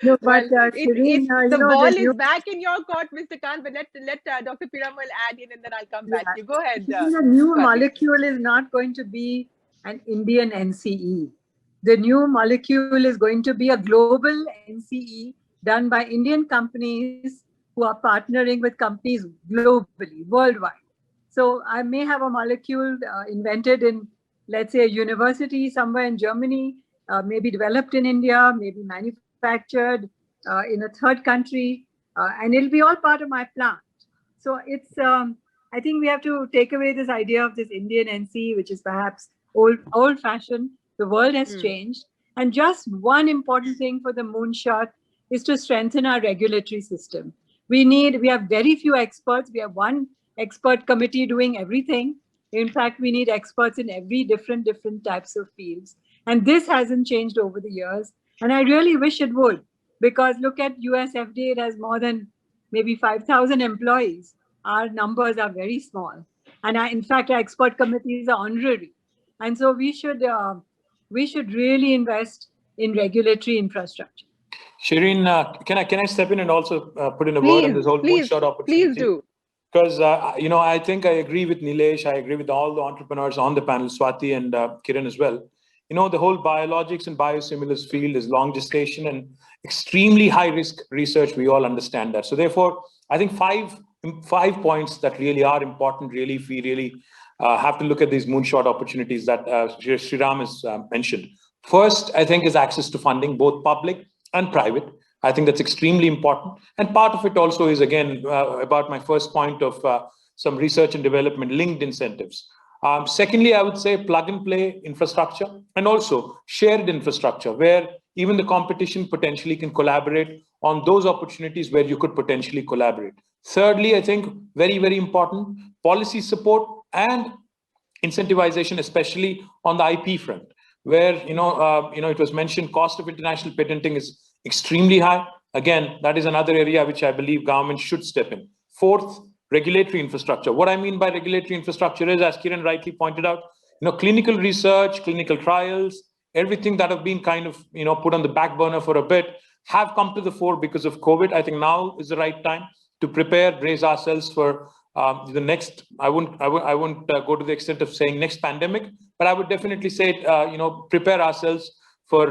No, but Shireen, the ball is back in your court, Mr. Kant, but let Dr. Piramal add in, and then I'll come back to you. Go ahead. The new molecule is not going to be an Indian NCE. The new molecule is going to be a global NCE done by Indian companies who are partnering with companies globally, worldwide. So I may have a molecule invented in, let's say, a university somewhere in Germany, maybe developed in India, maybe manufactured in a third country, and it'll be all part of my plant. So it's, I think we have to take away this idea of this Indian NC, which is perhaps old-fashioned. The world has changed. And just one important thing for the moonshot is to strengthen our regulatory system. We have very few experts. We have one expert committee doing everything. In fact, we need experts in every different types of fields. And this hasn't changed over the years. And I really wish it would, because look at US FDA, it has more than maybe 5,000 employees. Our numbers are very small. And in fact, our expert committees are honorary. And so we should really invest in regulatory infrastructure. Shireen, can I step in and also put in a word on this whole moonshot opportunity? Please do. Because, I think I agree with Nilesh. I agree with all the entrepreneurs on the panel, Swati and Kiran as well. The whole biologics and biosimilars field is long gestation and extremely high risk research. We all understand that. So therefore, I think five points that really are important, really, if we really have to look at these moonshot opportunities that Sriram has mentioned. First, I think, is access to funding, both public and private. I think that's extremely important. And part of it also is, again, about my first point of some research and development linked incentives. Secondly, I would say plug and play infrastructure and also shared infrastructure, where even the competition potentially can collaborate on those opportunities where you could potentially collaborate. Thirdly, I think very, very important, policy support and incentivization, especially on the IP front, where it was mentioned cost of international patenting is extremely high. Again, that is another area which I believe government should step in. Fourth, regulatory infrastructure. What I mean by regulatory infrastructure is, as Kiran rightly pointed out, clinical research, clinical trials, everything that have been kind of put on the back burner for a bit have come to the fore because of COVID. I think now is the right time to prepare, brace ourselves for the next. I won't go to the extent of saying next pandemic, but I would definitely say prepare ourselves for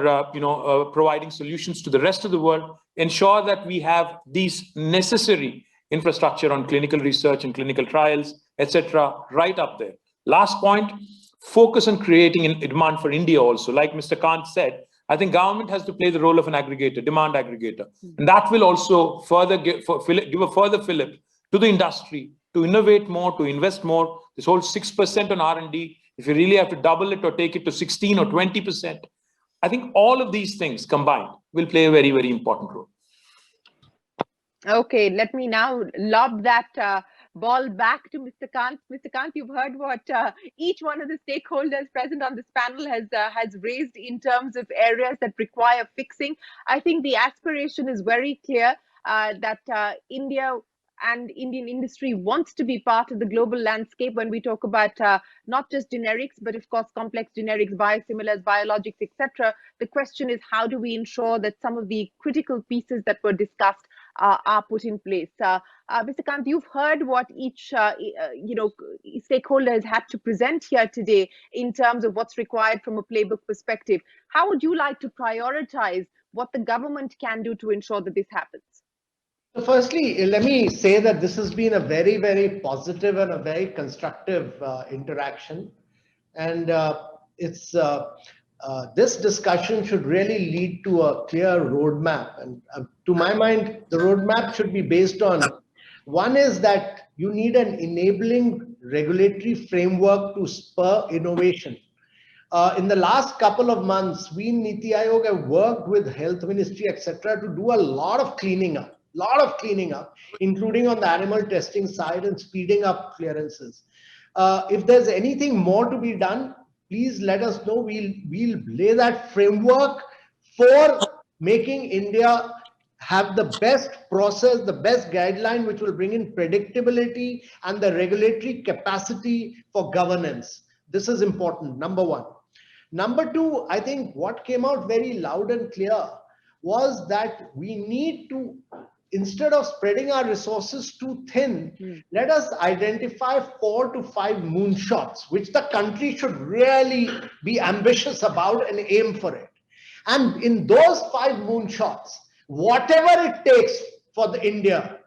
providing solutions to the rest of the world. Ensure that we have these necessary infrastructure on clinical research and clinical trials, etc., right up there. Last point, focus on creating a demand for India also. Like Mr. Kant said, I think government has to play the role of an aggregator, demand aggregator. And that will also further give a further fillip to the industry to innovate more, to invest more. This whole 6% on R&D, if you really have to double it or take it to 16 or 20%, I think all of these things combined will play a very, very important role. Okay, let me now lob that ball back to Mr. Kant. Mr. Kant, you've heard what each one of the stakeholders present on this panel has raised in terms of areas that require fixing. I think the aspiration is very clear that India and Indian industry wants to be part of the global landscape when we talk about not just generics, but of course complex generics, biosimilars, biologics, etc. The question is, how do we ensure that some of the critical pieces that were discussed are put in place? Mr. Kant, you've heard what each stakeholder has had to present here today in terms of what's required from a playbook perspective. How would you like to prioritize what the government can do to ensure that this happens? So firstly, let me say that this has been a very, very positive and a very constructive interaction. And this discussion should really lead to a clear roadmap. And to my mind, the roadmap should be based on, one is that you need an enabling regulatory framework to spur innovation. In the last couple of months, we in Niti Aayog have worked with Health Ministry, etc., to do a lot of cleaning up, including on the animal testing side and speeding up clearances. If there's anything more to be done, please let us know. We'll lay that framework for making India have the best process, the best guideline, which will bring in predictability and the regulatory capacity for governance. This is important, number one. Number two, I think what came out very loud and clear was that we need to, instead of spreading our resources too thin, let us identify 4 to 5 moonshots, which the country should really be ambitious about and aim for it. And in those 5 moonshots, whatever it takes for the India,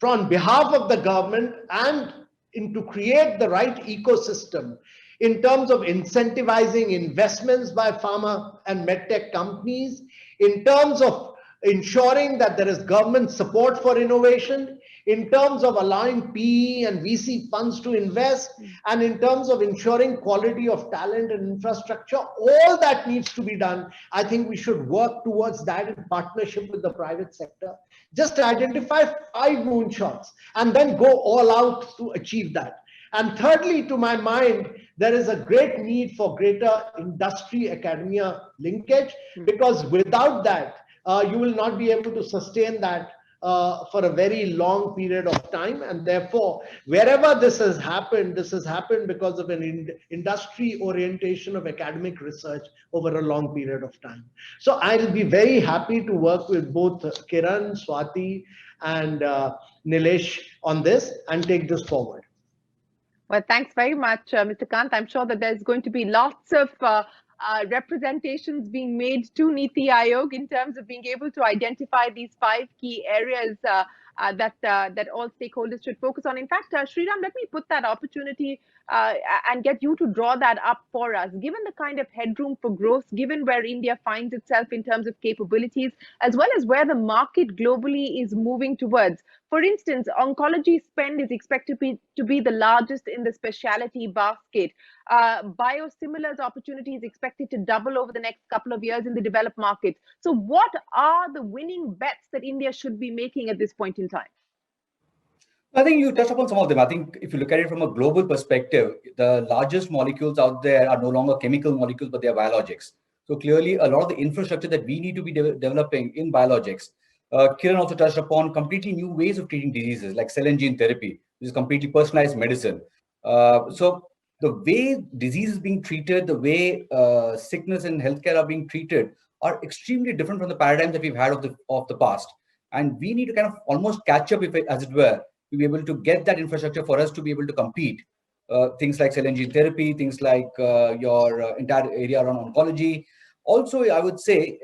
on behalf of the government and to create the right ecosystem in terms of incentivizing investments by pharma and medtech companies, in terms of ensuring that there is government support for innovation, in terms of allowing PE and VC funds to invest, and in terms of ensuring quality of talent and infrastructure. All that needs to be done. I think we should work towards that in partnership with the private sector. Just identify 5 moonshots and then go all out to achieve that. And thirdly, to my mind, there is a great need for greater industry academia linkage, because without that, you will not be able to sustain that for a very long period of time. And therefore, wherever this has happened because of an industry orientation of academic research over a long period of time. So I'll be very happy to work with both Kiran, Swati, and Nilesh on this and take this forward. Well, thanks very much, Mr. Kant. I'm sure that there's going to be lots of representations being made to Niti Aayog in terms of being able to identify these 5 key areas that all stakeholders should focus on. In fact, Sriram, let me put that opportunity and get you to draw that up for us. Given the kind of headroom for growth, given where India finds itself in terms of capabilities, as well as where the market globally is moving towards. For instance, oncology spend is expected to be the largest in the specialty basket. Biosimilars opportunity is expected to double over the next couple of years in the developed markets. So what are the winning bets that India should be making at this point in time? I think you touched upon some of them. I think if you look at it from a global perspective, the largest molecules out there are no longer chemical molecules, but they are biologics. So clearly, a lot of the infrastructure that we need to be developing in biologics. Kiran also touched upon completely new ways of treating diseases like cell and gene therapy, which is completely personalized medicine. So the way disease is being treated, the way sickness and healthcare are being treated are extremely different from the paradigms that we've had of the past. And we need to kind of almost catch up, as it were, to be able to get that infrastructure for us to be able to compete. Things like cell and gene therapy, things like your entire area around oncology. Also, I would say,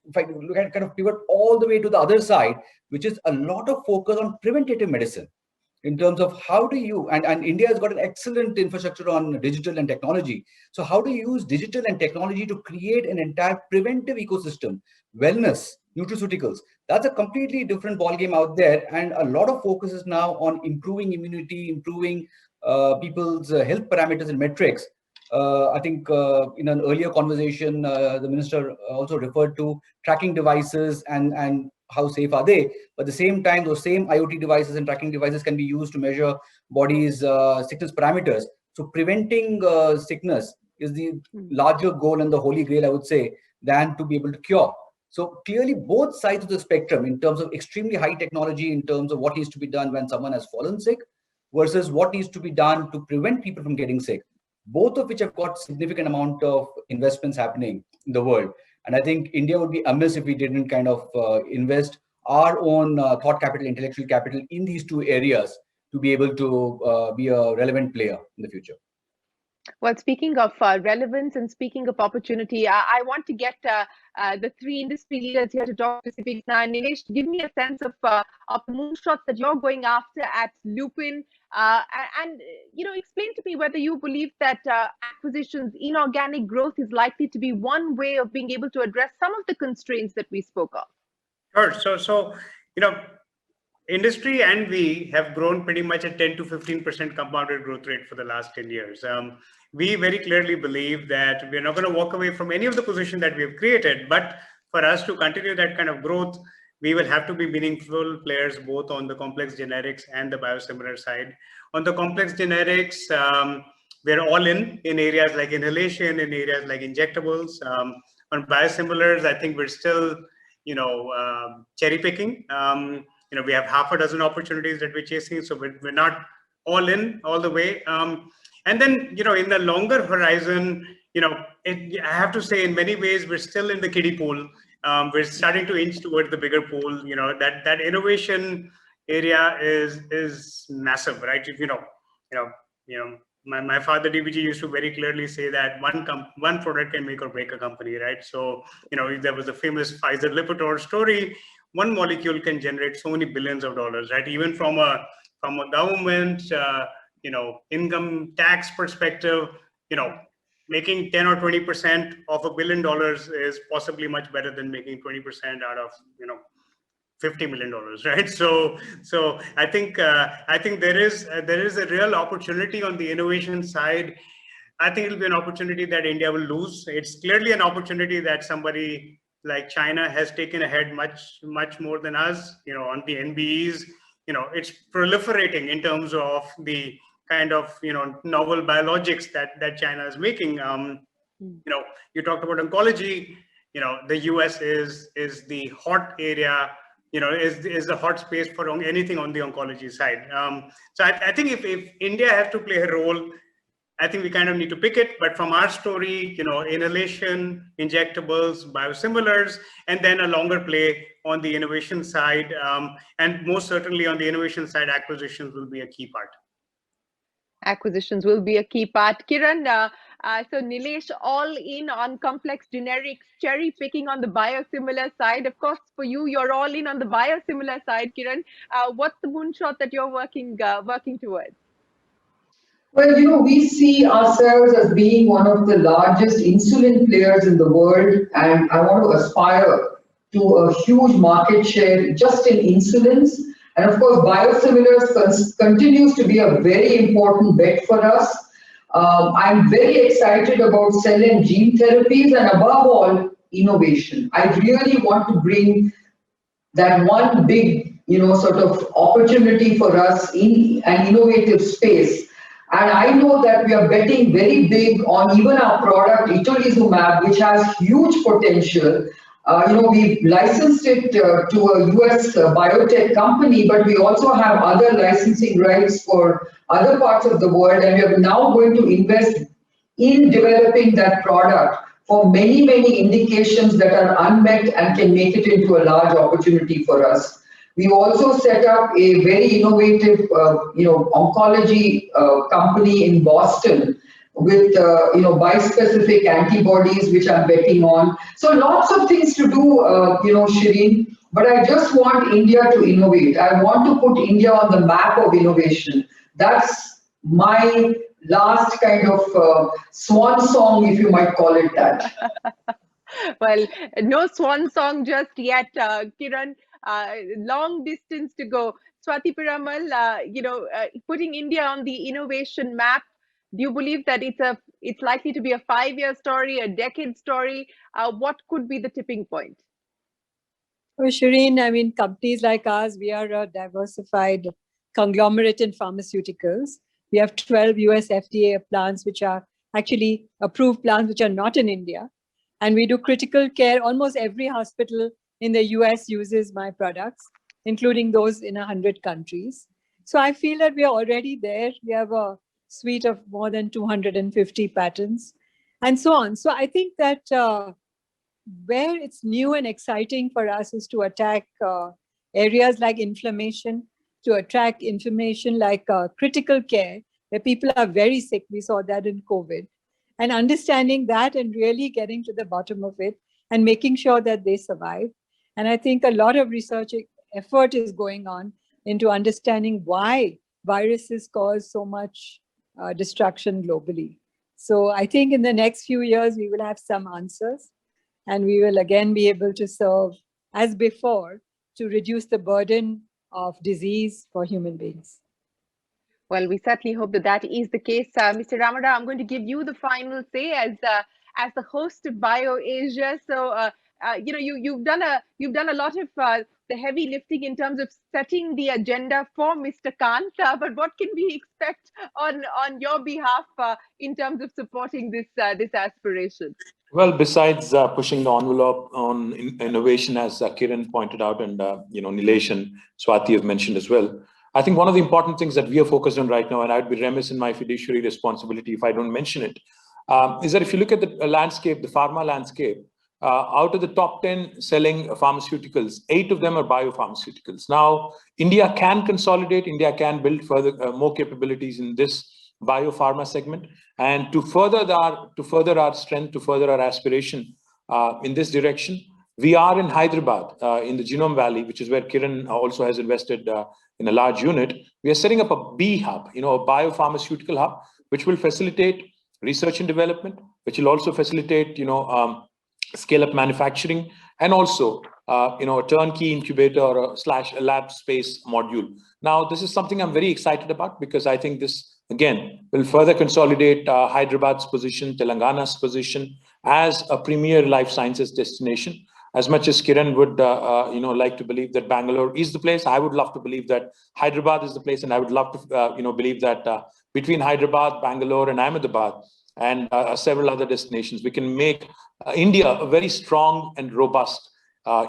if I look at kind of pivot all the way to the other side, which is a lot of focus on preventative medicine in terms of how do you, and India has got an excellent infrastructure on digital and technology. So how do you use digital and technology to create an entire preventive ecosystem, wellness, nutraceuticals? That's a completely different ballgame out there. And a lot of focus is now on improving immunity, improving people's health parameters and metrics. I think in an earlier conversation, the minister also referred to tracking devices and how safe are they. But at the same time, those same IoT devices and tracking devices can be used to measure body's sickness parameters. So preventing sickness is the larger goal and the holy grail, I would say, than to be able to cure. So clearly both sides of the spectrum in terms of extremely high technology, in terms of what needs to be done when someone has fallen sick versus what needs to be done to prevent people from getting sick, both of which have got significant amount of investments happening in the world. And I think India would be amiss if we didn't kind of invest our own thought capital, intellectual capital in these 2 areas to be able to be a relevant player in the future. Well, speaking of relevance and speaking of opportunity, I want to get the 3 industry leaders here to talk specifics now. Nilesh, give me a sense of the moonshots that you're going after at Lupin, and explain to me whether you believe that acquisitions, inorganic growth is likely to be one way of being able to address some of the constraints that we spoke of. Sure. So industry and we have grown pretty much at 10 to 15% compounded growth rate for the last 10 years. We very clearly believe that we're not going to walk away from any of the position that we have created, but for us to continue that kind of growth, we will have to be meaningful players both on the complex generics and the biosimilar side. On the complex generics, we're all in areas like inhalation, in areas like injectables. On biosimilars, I think we're still, cherry picking. We have half a dozen opportunities that we're chasing, so we're not all in all the way. And then, in the longer horizon, I have to say, in many ways, we're still in the kiddie pool. We're starting to inch towards the bigger pool. That innovation area is massive, right? My father DBG used to very clearly say that one product can make or break a company, right? So, there was a famous Pfizer Lipitor story. One molecule can generate so many billions of dollars, right? Even from a government, income tax perspective, making 10 or 20% of $1 billion is possibly much better than making 20% out of, $50 million, right? So I think there is a real opportunity on the innovation side. I think it'll be an opportunity that India will lose. It's clearly an opportunity that somebody like China has taken ahead much more than us. On the NBEs, it's proliferating in terms of the kind of novel biologics that China is making. You talked about oncology. The US is the hot area. Is the hot space for anything on the oncology side. So I think if India has to play a role, I think we kind of need to pick it. But from our story, inhalation, injectables, biosimilars, and then a longer play on the innovation side. And most certainly on the innovation side, acquisitions will be a key part. Acquisitions will be a key part. Kiran, so Nilesh, all in on complex generics, cherry picking on the biosimilar side. Of course, for you, you're all in on the biosimilar side, Kiran. What's the moonshot that you're working towards? Well, we see ourselves as being one of the largest insulin players in the world, and I want to aspire to a huge market share just in insulins. And of course, biosimilars continues to be a very important bet for us. I'm very excited about cell and gene therapies, and above all, innovation. I really want to bring that one big, sort of opportunity for us in an innovative space. And I know that we are betting very big on even our product, itolizumab, which has huge potential. We've licensed it to a US biotech company, but we also have other licensing rights for other parts of the world. And we are now going to invest in developing that product for many, many indications that are unmet and can make it into a large opportunity for us. We also set up a very innovative, oncology company in Boston with, bispecific antibodies, which I'm betting on. So lots of things to do, Shireen, but I just want India to innovate. I want to put India on the map of innovation. That's my last kind of swan song, if you might call it that. Well, no swan song just yet, Kiran. Long distance to go. Swati Piramal, putting India on the innovation map. Do you believe that it's likely to be a 5-year story, a decade story? What could be the tipping point? Well, Shireen, companies like ours, we are a diversified conglomerate in pharmaceuticals. We have 12 US FDA plants, which are actually approved plants, which are not in India. And we do critical care. Almost every hospital in the US uses my products, including those in 100 countries. So I feel that we are already there. We have a suite of more than 250 patents and so on. So I think that where it's new and exciting for us is to attack areas like inflammation, to attack information like critical care, where people are very sick. We saw that in COVID. And understanding that and really getting to the bottom of it and making sure that they survive. And I think a lot of research effort is going on into understanding why viruses cause so much destruction globally. So I think in the next few years, we will have some answers and we will again be able to serve as before to reduce the burden of disease for human beings. Well, we certainly hope that is the case. Mr. Ramada, I'm going to give you the final say as the host of BioAsia. So, you've done a lot of the heavy lifting in terms of setting the agenda for Mr. Kant. But what can we expect on your behalf in terms of supporting this aspiration? Well, besides pushing the envelope on innovation, as Kiran pointed out, and Nilesh and Swati have mentioned as well, I think one of the important things that we are focused on right now, and I'd be remiss in my fiduciary responsibility if I don't mention it, is that if you look at the landscape, the pharma landscape, out of the top 10 selling pharmaceuticals, 8 of them are biopharmaceuticals. Now, India can consolidate, India can build further more capabilities in this biopharma segment, and to further our strength, to further our aspiration in this direction, we are in Hyderabad, in the Genome Valley, which is where Kiran also has invested in a large unit. We are setting up a B hub, a biopharmaceutical hub, which will facilitate research and development, which will also facilitate, scale up manufacturing, and also, a turnkey incubator or a lab space module. Now, this is something I'm very excited about because I think this, again, will further consolidate Hyderabad's position, Telangana's position as a premier life sciences destination. As much as Kiran would, like to believe that Bangalore is the place, I would love to believe that Hyderabad is the place, and I would love to, believe that between Hyderabad, Bangalore, and Ahmedabad, and several other destinations, we can make India a very strong and robust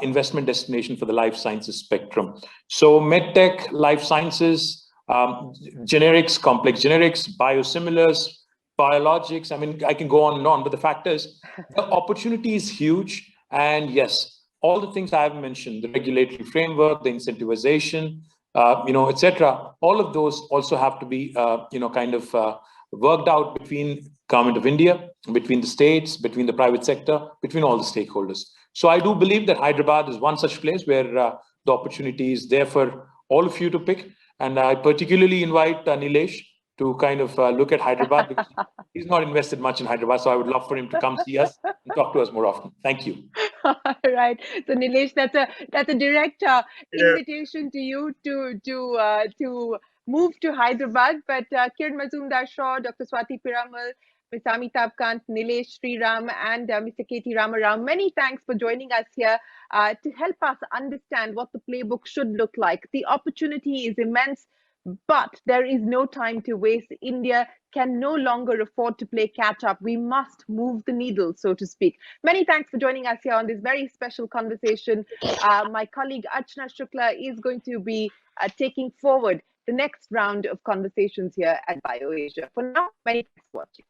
investment destination for the life sciences spectrum. So medtech, life sciences, generics, complex generics, biosimilars, biologics. I mean, I can go on and on, but the fact is, the opportunity is huge. And yes, all the things I have mentioned, the regulatory framework, the incentivization, etc. All of those also have to be, worked out between government of India, between the states, between the private sector, between all the stakeholders. So I do believe that Hyderabad is one such place where the opportunity is there for all of you to pick. And I particularly invite Nilesh to kind of look at Hyderabad because he's not invested much in Hyderabad. So I would love for him to come see us and talk to us more often. Thank you. Right. So Nilesh, that's a direct invitation to you to move to Hyderabad. But Kiran Mazumdar-Shaw, Dr. Swati Piramal, Ms. Amitabh Kant, Nilesh Sriram, and Mr. K.T. Ramarao, many thanks for joining us here to help us understand what the playbook should look like. The opportunity is immense, but there is no time to waste. India can no longer afford to play catch up. We must move the needle, so to speak. Many thanks for joining us here on this very special conversation. My colleague Archana Shukla is going to be taking forward the next round of conversations here at BioAsia. For now, many thanks for watching.